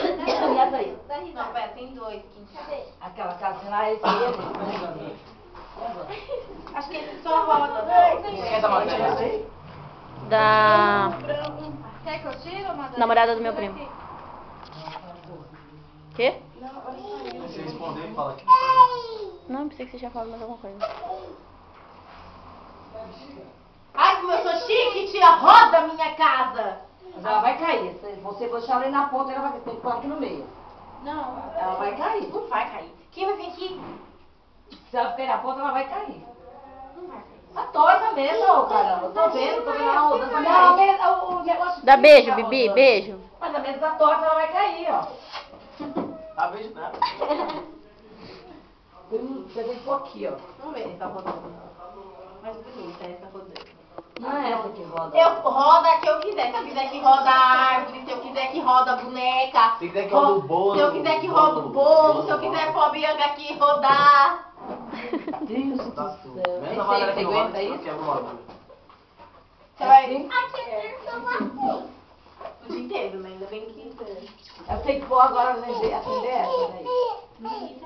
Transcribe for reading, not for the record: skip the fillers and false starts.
E essa aí? Não, pera, tem dois aqui em casa. Aquela casinha lá, esse aí. Acho que esse só roda. Quer dar uma olhada? Da Quer que eu tire ou manda? namorada do meu primo. Quê? Você responder e fala aqui. Não, pensei que você tinha falado mais alguma coisa. Ai, como eu sou chique, tira a roda da minha casa. Mas ela vai cair. Se você deixar ela aí na ponta, ela vai ter que pôr aqui no meio. Não. Ela vai cair. Não vai cair. Quem vai vir aqui? Se ela ficar aí na ponta, ela vai cair. Não vai cair. Tá torta mesmo, ô caramba. Tô vendo ela rodando. Não, o negócio... Dá beijo, fica Bibi, rodando. beijo. Mas a mesa tá torta, ela vai cair, ó. Dá beijo nada. Você tem que pôr aqui, ó. Vamos ver se tá rodando. Mais bonita essa rodando. Não é essa que roda. Eu rodo a que eu quiser. Se eu quiser que roda a árvore, se eu quiser que roda a boneca. Se quiser que roda o bolo. Se eu quiser que roda o bolo, se eu quiser pôr a Bianca aqui rodar. Deus do Tá céu. tudo. Esse Menos a aí roda você que não roda, aguenta que não isso? quebra o bagulho. Você vai... Assim? O dia inteiro, né? Ainda bem que... Eu tenho que pôr agora, acender essa daí.